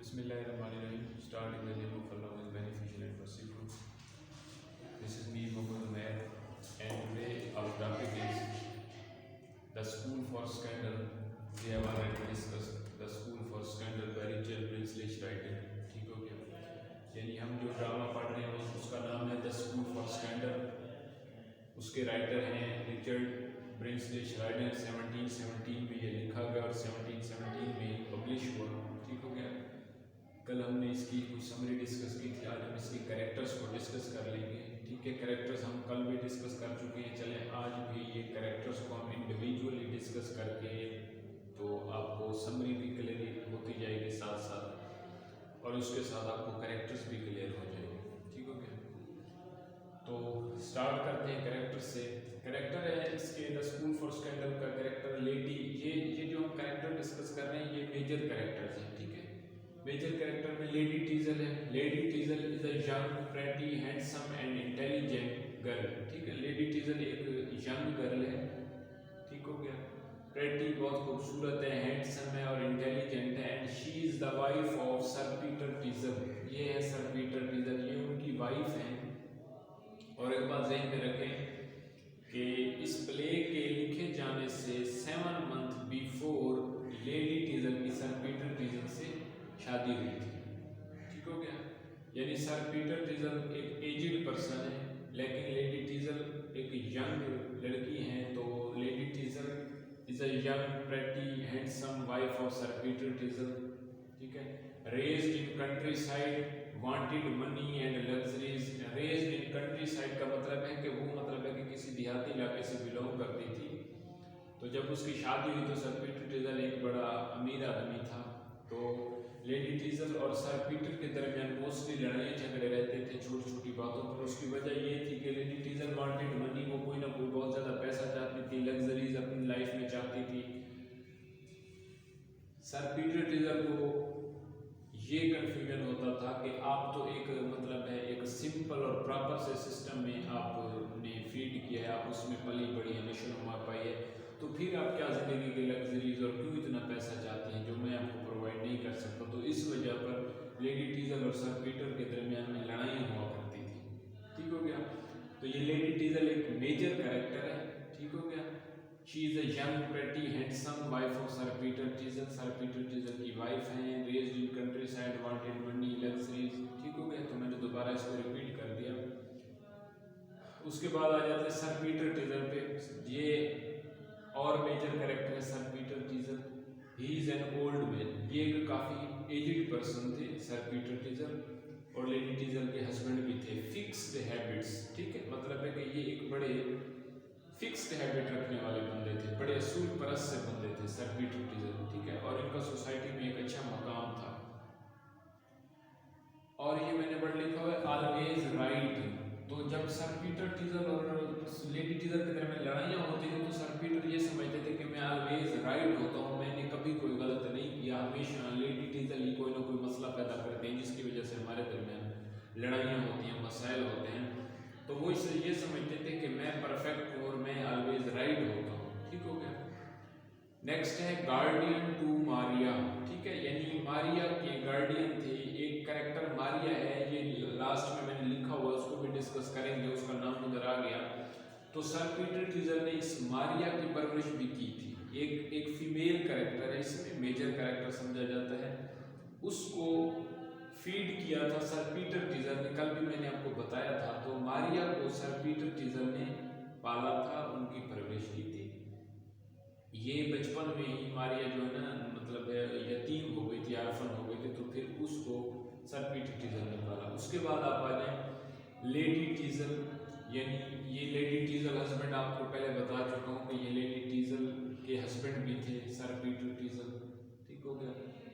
Bismillahirrahmanirrahim. Start in the name of Allah who is beneficial and merciful. This is me, Muhammad Umair, and today our topic is the school for scandal. We have already discussed the school for scandal by Richard Brinsley Shriver. ठीक हो गया? यानी हम जो drama पढ़ रहे हैं उसका नाम है द स्कूल फॉर स्कैंडल। उसके राइटर हैं रिचर्ड ब्रिंसले श्राइडर। 1717 में ये लिखा गया और 1717 में पब्लिश हुआ। ठीक हो गया? कल हमने इसकी कुछ समरी डिस्कस की थी, आज हम इसके कैरेक्टर्स को डिस्कस कर लेंगे। ठीक है, कैरेक्टर्स हम कल भी डिस्कस कर चुके हैं। चलें आज भी ये कैरेक्टर्स को हम इंडिविजुअली डिस्कस करके तो आपको समरी भी क्लियर होती जाएगी साथ साथ, और उसके साथ आपको कैरेक्टर्स भी क्लियर हो जाएंगे। ठीक हो गया? तो स्टार्ट करते हैं कैरेक्टर से। कैरेक्टर है इसके द स्कूल फॉर स्कैंडल का कैरेक्टर लेडी। ये जो हम कैरेक्टर डिस्कस कर रहे हैं ये मेजर कैरेक्टर्स हैं। ठीक है, मेजर कैरेक्टर में लेडी टीजल है। Lady Teazle is a young, pretty, handsome and intelligent girl. ठीक है, लेडी टीजल एक यंग गर्ल है। ठीक हो गया? प्रेटी बहुत खूबसूरत है, हैंडसम है और इंटेलिजेंट है। And she is the wife of sir Peter Teazle. ये है सर पीटर टीजल, ये उनकी वाइफ है। और एक बात ज़हन में रखें कि इस प्ले के लिखे जाने से 7 मंथ बिफोर लेडी टीजल की सर पीटर टीजल से शादी हुई थी। ठीक हो गया? यानी सर पीटर टीजल एक एजिड पर्सन है, लेकिन लेडी टीजल एक यंग लड़की है। तो lady Teazle is a young, pretty, handsome wife of sir Peter Teazle. ठीक है, raised in countryside, wanted money and luxuries. Raised in countryside का मतलब है कि वो मतलब है कि किसी देहाती इलाके से बिलोंग करती थी। तो जब उसकी शादी हुई तो सर पीटर टीजल एक बड़ा अमीर आदमी था। तो लेडी टीजल और सर पीटर के दरमियान मोस्टली लड़ाई झगड़े रहते थे छोटी छोटी बातों पर। उसकी वजह ये थी कि लेडी टीजल वांटेड मनी, वो कोई ना कोई बहुत ज़्यादा पैसा चाहती थी, लग्जरीज अपनी लाइफ में चाहती थी। सर पीटर टीजल को ये कन्फ्यूजन होता था कि आप तो एक मतलब है एक सिंपल और प्रॉपर से सिस्टम में आपने फीड किया है, आप उसमें पली बड़ी है, नशोनुमा पाई है, तो फिर आप क्या ज़िंदगी के लग्जरीज और क्यों इतना पैसा चाहते हैं जो मैं आपको प्रोवाइड नहीं कर सकता। तो इस वजह पर लेडी टीजल और सर पीटर के दरमियान में लड़ाई हुआ करती थी। ठीक हो गया? तो ये लेडी टीजल एक मेजर कैरेक्टर है। ठीक हो गया? She is a young, pretty, handsome wife of sir Peter Teazle. Sir Peter Teazle की वाइफ हैं। Raised in countryside, wanted money, luxuries. ठीक हो गया? तो मैंने दोबारा इसको रिपीट कर दिया। उसके बाद आ जाते हैं सर पीटर टीजल पे। ये और मेजर कैरेक्टर है sir Peter Teazle. He is an old man. ये एक काफ़ी एजिड पर्सन थे सर पीटर टीजल, और लेडी टीजल के हस्बैंड भी थे। Fixed habits. ठीक है, मतलब है कि ये एक बड़े फिक्स्ड हैबिट रखने वाले बंदे थे, बड़े असूल परस्त से बंदे थे सर पीटर टीजल। ठीक है, और इनका सोसाइटी में एक अच्छा मकाम था। और ये मैंने पढ़ लिखा हुआ है ऑलवेज राइट। तो जब सर पीटर टीजल और लेडी टीजल के दरमियान लड़ाइयाँ होती थी तो सर पीटर ये समझते थे कि मैं ऑलवेज राइट होता हूँ, मैंने कभी कोई गलत नहीं किया। हमेशा लेडी टीजल ही कोई ना कोई मसला पैदा करते हैं जिसकी वजह से हमारे दरमियान लड़ाइयाँ होती हैं, मसाइल होते हैं। तो वो इससे ये समझते थे कि मैं परफेक्ट हूँ और मैं ऑलवेज राइट होता हूँ। ठीक हो गया? नेक्स्ट है गार्डियन टू मारिया। ठीक है, यानी मारिया के गार्डियन थे। एक कैरेक्टर मारिया है, ये लास्ट में मैंने लिखा हुआ, उसको भी डिस्कस करेंगे, उसका नाम उधर आ गया। तो सर पीटर टीजल ने इस मारिया की परवरिश भी की थी। एक फीमेल कैरेक्टर है, इसमें मेजर कैरेक्टर समझा जाता है। उसको फीड किया था सर पीटर टीजल ने, कल भी मैंने आपको बताया था। तो मारिया को सर पीटर टीजल ने पाला था, उनकी परवरिश की थी। ये बचपन में ही मारिया जो है ना मतलब यतीम हो गई थी, आर्फन हो गई थी, तो फिर उसको सर पीटर टीजल ने पाला। उसके बाद आप आ जाए लेडी टीजल। यानी ये लेडी टीजल हस्बैंड, आपको पहले बता चुका हूँ कि ये लेडी टीजल के हस्बैंड भी थे सर पीटर टीजल। ठीक हो गया?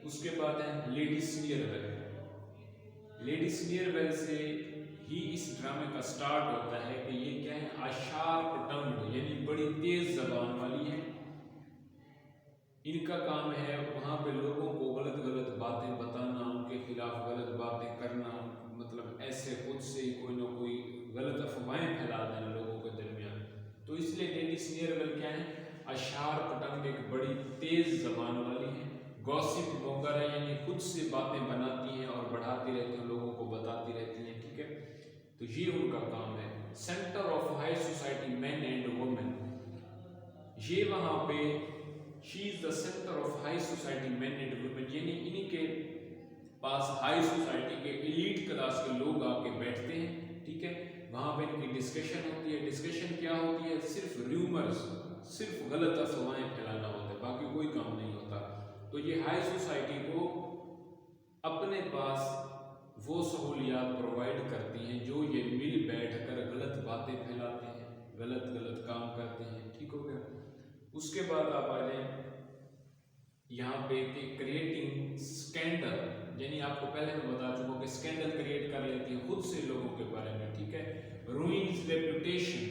उसके बाद है लेडी स्नीयरवेल। लेडी स्नीयरवेल से ही इस ड्रामे का स्टार्ट होता है कि ये क्या है, अशार्प टंग, यानी बड़ी तेज जबान वाली है। इनका काम है वहाँ पे लोगों को गलत गलत बातें बताना, उनके खिलाफ गलत बातें करना, मतलब ऐसे खुद से ही कोई ना कोई गलत अफवाहें फैला देना लोगों के दरमियान। तो इसलिए लेडी स्नीयरवेल क्या है, अशार्प टंग, एक बड़ी तेज जबान वाली है, गॉसिप मोंगर है, यानी खुद से बातें बनाती हैं और बढ़ाती रहती हैं, लोगों को बताती रहती हैं, ठीक है। तो ये उनका काम है। Centre of high society man and women, ये वहाँ पे she is the centre of high society man and women, यानी इन्हीं के पास हाई सोसाइटी के एलीट क्लास के लोग आके बैठते हैं, ठीक है। वहाँ पे इनकी डिस्कशन होती है। डिस्कशन क्या होती है? सिर्फ र्यूमर्स, सिर्फ गलत अफवाहें फैलाना होता है, बाकी कोई काम नहीं होता। तो ये हाई सोसाइटी को अपने पास वो सहूलियात प्रोवाइड करती हैं जो ये मिल बैठ कर गलत बातें फैलाते हैं, गलत गलत काम करते हैं, ठीक हो गया। उसके बाद आप आ जाए यहाँ पे कि क्रिएटिंग स्कैंडल, यानी आपको पहले मैं बता चुका हूँ कि स्कैंडल क्रिएट कर लेती है खुद से लोगों के बारे में, ठीक है। रूइंस रेपुटेशन,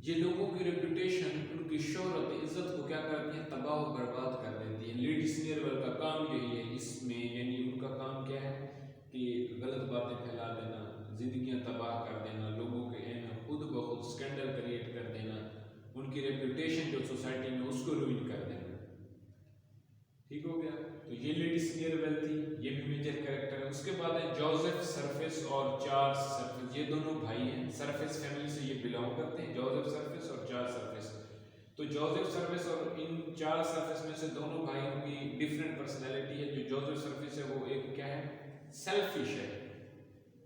ये लोगों की रेपुटेशन, उनकी शोहरत, इज्जत को क्या करती है? तबाह और बर्बाद कर देती है। लेडी सीनियर का काम यही है इसमें, यानी उनका काम क्या है कि गलत बातें फैला देना, जिंदगियां तबाह कर देना, लोगों के खुद ब खुद स्कैंडल क्रिएट कर देना, उनकी रेपुटेशन जो सोसाइटी में उसको रूइन कर देना, ठीक हो गया। तो ये लेडी सीनियर वेल थी, ये भी मेजर कैरेक्टर है। उसके बाद है जोसेफ सरफेस और चार्ल्स सरफेस, ये दोनों भाई हैं, सरफेस फैमिली से ये बिलोंग करते हैं, जोसेफ सरफेस और चार्ल्स सरफेस। तो जोसेफ सरफेस और इन चार्ल्स सरफेस में से दोनों भाइयों की डिफरेंट पर्सनैलिटी है। जो जोसेफ सरफेस है वो एक क्या है? सेल्फिश है,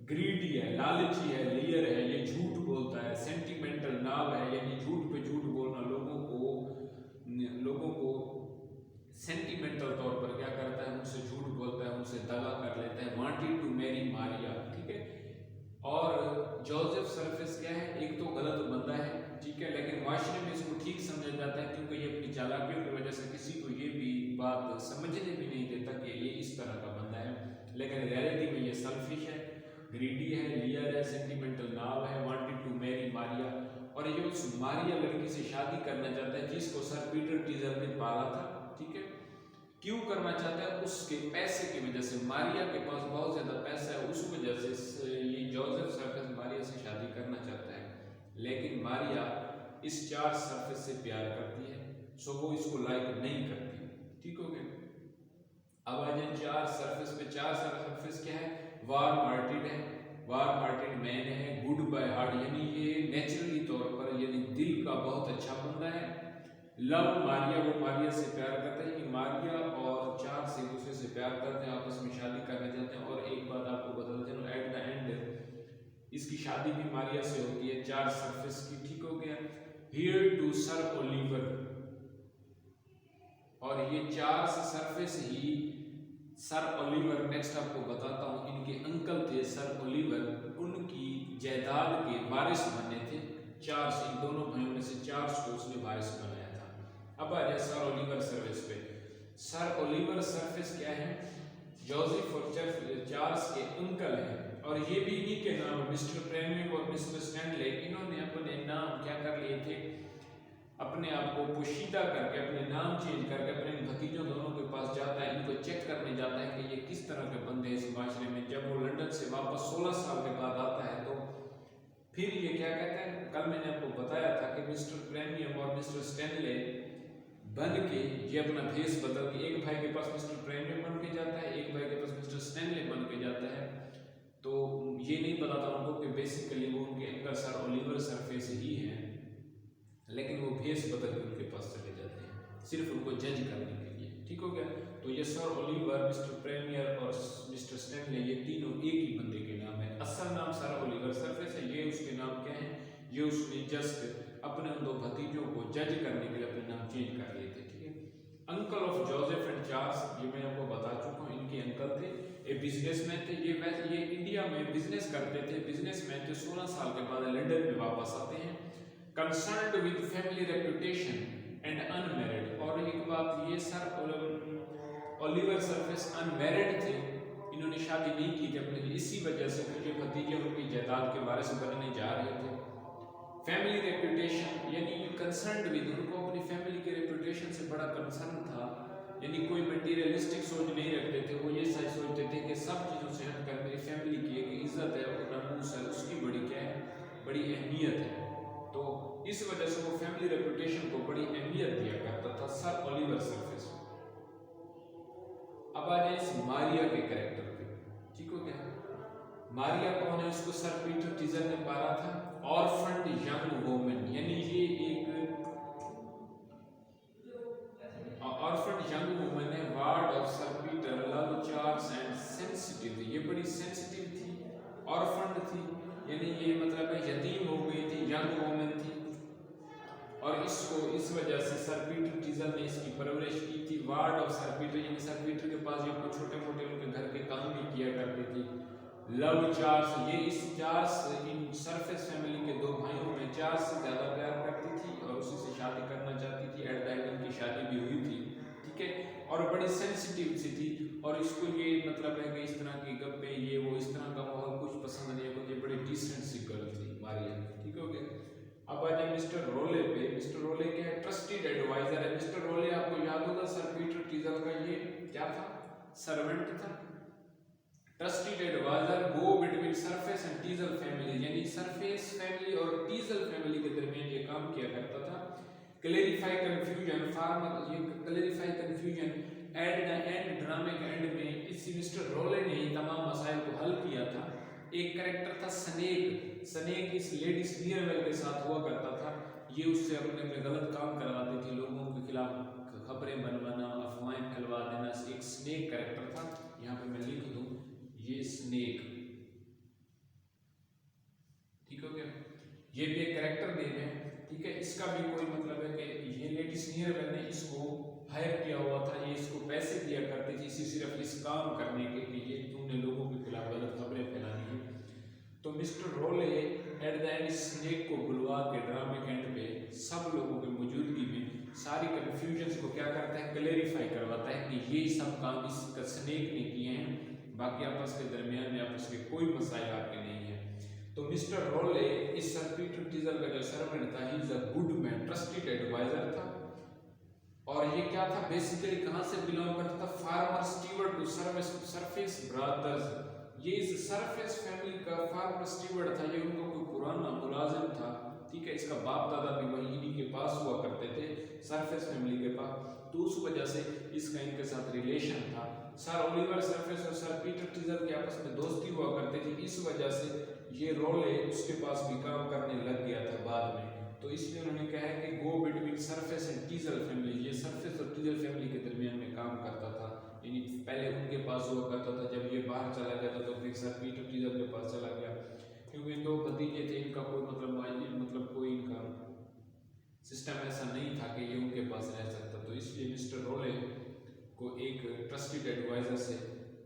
ग्रीडी है, लालची है, लियर है, ये झूठ बोलता है, सेंटिमेंटल नाव है, यानी झूठ पे झूठ बोलना, लोगों को सेंटिमेंटल तौर पर क्या करता है? उनसे झूठ बोलता है, उनसे दगा कर लेता है। वांटेड टू मैरी मारिया, ठीक है। और जोसेफ सरफेस क्या है? एक तो गलत बंदा है, ठीक है, लेकिन माशरे में इसको ठीक समझा जाता है क्योंकि ये अपनी चालाकियों की वजह से किसी को ये भी बात समझने भी नहीं देता कि ये इस तरह का बंदा है, लेकिन रियलिटी में ये सेल्फिश है, ग्रीडी है, लियर है, सेंटिमेंटल नाव है, वांटेड टू मैरी मारिया, और ये उस मारिया लड़की से शादी करना चाहता है जिसको सर पीटर टीजर ने पाला था, ठीक है। क्यों करना चाहता है? उसके पैसे की वजह से, मारिया के पास बहुत ज्यादा पैसा है, उस वजह से ये जोसेफ सरफेस मारिया से शादी करना चाहता है, लेकिन मारिया इस चार्ल्स सरफेस से प्यार करती है, सो वो इसको लाइक नहीं करती, ठीक हो गया। अब आ जाए चार्ल्स सरफेस पे। चार्ल्स सरफेस क्या है? वार्म हार्टेड है, वार्म हार्टेड मैन है, गुड बाय हार्ट, यानी ये नेचुरली तौर पर, यानी दिल का बहुत अच्छा बंदा है। लव मारिया, वो मारिया से प्यार करता है, कि मारिया और चार्ल्स एक दूसरे से प्यार करते हैं, आपस में शादी करना चाहते हैं। और एक बात आपको बता देता हूं, एट द एंड इसकी शादी भी मारिया से होती है, चार्ल्स सरफेस की, ठीक हो गया। हियर टू सर ओलिवर, और ये चार्ल्स सरफेस ही सर ओलिवर, नेक्स्ट आपको बताता हूं, इनके अंकल थे सर ओलिवर, उनकी जायदाद के वारिस बने थे चार्ल्स। इन दोनों भाइयों में से चार्ल्स को उसने वारिस बनाया था। अब आ जाए सर ओलिवर सरफेस पे। सर ओलिवर सरफेस क्या है? जोसेफ और चार्ल्स के अंकल हैं, और ये भी इन्हीं के नाम, मिस्टर प्रेमियम और मिस्टर स्टैनले, इन्होंने अपने नाम क्या कर लिए थे? अपने आप को पोशीदा करके, अपने नाम चेंज करके अपने भतीजों दोनों के पास जाता है, इनको चेक करने जाता है कि ये किस तरह के बंदे हैं इस माशरे में। जब वो लंदन से वापस 16 साल के बाद आता है तो फिर ये क्या कहते हैं? कल मैंने आपको बताया था कि मिस्टर प्रेमियम और मिस्टर स्टैनले बन के ये अपना भेष बदल के, एक भाई के पास मिस्टर प्रेमियम बन के जाता है, एक भाई के पास मिस्टर स्टैनले बन के जाता है। तो ये नहीं पता था उनको कि बेसिकली वो उनके अंकल सर ओलिवर सरफेस ही हैं, लेकिन वो भेष बदल के उनके पास चले जाते हैं सिर्फ उनको जज करने के लिए, ठीक हो गया। तो ये सर ओलिवर, मिस्टर प्रेमियर और मिस्टर स्टैनले, ये तीनों एक ही बंदे के नाम है। असल नाम सर ओलिवर सरफेस है, ये उसके नाम क्या है? ये उसने जस्ट अपने उन दो भतीजों को जज करने के लिए अपने नाम चेंज कर लिए थे, ठीक है। Uncle of Joseph and Charles, ये मैं आपको बता चुका हूँ, इनके अंकल थे, ये बिजनेसमैन थे। ये इंडिया में बिजनेस करते थे, बिजनेसमैन थे। 16 साल के बाद लंदन में वापस आते हैं, concerned with family reputation and unmarried. और एक बात, ये सर ओलिवर सरफेस अनमैरिड थे, इन्होंने शादी नहीं की थी अपने, इसी वजह से ये भतीजे उनकी जायदाद के वारिस बनने जा रहे थे। फैमिली रेपुटेशन, यानी कंसर्न्ड विद, उनको अपनी फैमिली के रेपुटेशन से बड़ा कंसर्न था, यानी कोई मटीरियलिस्टिक सोच नहीं रखते थे। वो ये सच सोचते थे कि सब चीज़ों से हटकर मेरी फैमिली की एक इज्जत है और नामूस है, उसकी बड़ी क्या है? बड़ी अहमियत है। तो इस वजह से वो फैमिली रेपुटेशन को बड़ी अहमियत दिया करता था सर ओलिवर सरफेस। अब आ जाए इस मारिया के कैरेक्टर पे, ठीक हो गया। मारिया कौन है, उसको सर पीटर टीजर ने पाला था, ऑर्फन्ड यंग वुमन, यानी ये एक ऑर्फन्ड यंग वुमन है, ward of sir Peter, love charge and sensitive, ये बड़ी सेंसिटिव थी, ऑर्फन्ड थी, यानी ये मतलब है यतीम हो गई थी, यंग वुमन थी, और इसको इस वजह से सर पीटर टीजर ने इसकी परवरिश की थी। वार्ड ऑफ सर पीटर, यानी सर पीटर के पास जो कुछ छोटे मोटे उनके घर के काम भी किया करती थी। लव चार्ल्स, ये इस चार्ल्स इन सरफेस फैमिली के दो भाइयों में चार्ल्स से ज़्यादा प्यार करती थी और उसी से शादी करना चाहती थी। एट द एंड इनकी शादी भी हुई थी, ठीक है, और बड़ी सेंसिटिव सी थी, और इसको ये मतलब है कि इस तरह की गप्पे ये वो इस तरह का माहौल कुछ पसंद नहीं है, मुझे बड़ी डिसेंट सी गर्ल थी मारिया, ठीक हो गया। अब आ जाए मिस्टर रोले पे। मिस्टर रोले क्या है, ट्रस्टेड एडवाइजर है। मिस्टर रोले आपको याद होगा सर पीटर टीजर का ये क्या था, सर्वेंट था। Trusted adviser go between Surface and Teazle family, यानी सरफेस फैमिली और टीजल फैमिली के दरमियान ये काम किया करता था। क्लैरिफाई कंफ्यूजन, फार्मर ये clarify confusion at the end, ड्रामे के एंड में इसी मिस्टर रोले ने ही तमाम मसाइल को हल किया था। एक कैरेक्टर था स्नेक, स्नेक इस लेडी स्नीयरवेल के साथ हुआ करता था, ये उससे अपने गलत काम करवाती थी, लोगों के खिलाफ खबरें बनवाना, अफवाहें फैलवा देना, एक स्नेक कैरेक्टर था। यहाँ पे मैं लिख दूं ये स्नेक, ठीक हो गया, ये भी एक कैरेक्टर नेम है, ठीक है। इसका भी कोई मतलब है कि ये लेडी स्नीयरवेल ने इसको हायर किया हुआ था, ये इसको पैसे दिया करती थी इसी सिर्फ इस काम करने के कि ये तुमने लोगों के खिलाफ गलत खबरें फैलानी है। तो mister role at the end snake को बुलवा के ड्रामे के एंड पे सब लोगों की मौजूदगी में सारी कंफ्यूजन्स को क्या करता है, क्लैरिफाई करवाता है कि ये सब काम इस स्नेक ने किए हैं, बाकी आपस के दरमियान में आपस के कोई मसाइल आपके नहीं है। तो मिस्टर रोले इस सर पीटर टीजर का जो सर्वेंट था, he is a good man, trusted adviser था, और ये क्या था बेसिकली कहां से बिलोंग करता था, farmer steward to surface brothers, ये इस सरफेस फैमिली का फार्मर स्टीवर्ड था, ये उनको कोई पुराना मुलाजिम था, ठीक है। इसका बाप दादा भी वही इन्हीं के पास हुआ करते थे, सरफेस फैमिली के पास, तो उस वजह से इसका इनके साथ रिलेशन था। सर ओलिवर सरफेस और सर पीटर टीजर की आपस में दोस्ती हुआ करती थी, इस वजह से ये रोले उसके पास भी काम करने लग गया था बाद में। तो इसलिए उन्होंने कहा है कि गो between Surface and Teazle family, ये सरफेस और टीजल फैमिली के दरमियान में काम करता था, यानी पहले उनके पास हुआ करता था, जब ये बाहर चला गया था तो फिर सर पीटर टीजल के पास चला गया, क्योंकि इन दो भतीजे थे, इनका कोई मतलब कोई इनका सिस्टम ऐसा नहीं था कि ये उनके पास रह सकता, तो इसलिए मिस्टर रोले को एक ट्रस्टेड एडवाइजर से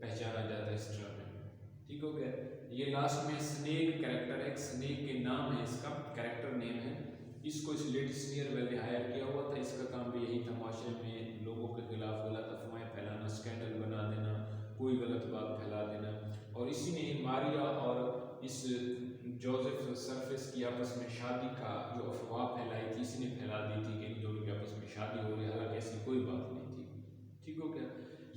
पहचाना जाता है इस ड्रामे में, ठीक हो गया। ये लास्ट में स्नेक कैरेक्टर है, स्नेक के नाम है, इसका कैरेक्टर नेम है, इसको इस लेडी स्नीयरवेल ने हायर किया हुआ था, इसका काम भी यही था माशरे में लोगों के खिलाफ गलत अफवाहें फैलाना, स्कैंडल बना देना, कोई गलत बात फैला देना, और इसी ने मारिया और इस जोसेफ सरफेस की आपस में शादी का जो अफवाह फैलाई थी, इसने फैला दी थी कि इन दोनों की आपस में शादी हो रही है, हालांकि ऐसी कोई बात नहीं थी, ठीक हो गया।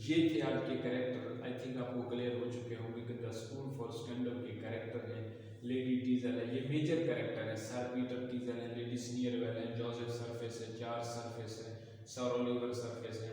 ये थे आज के कैरेक्टर, आई थिंक आपको क्लियर हो चुके होंगे कि द स्कूल फॉर स्कैंडल के कैरेक्टर है, लेडी टीजल है, ये मेजर कैरेक्टर है, सर पीटर टीजल है, लेडी स्नीयरवेल है, जोसेफ सरफेस है, चार्ल्स सरफेस है, सर ओलिवर सरफेस है,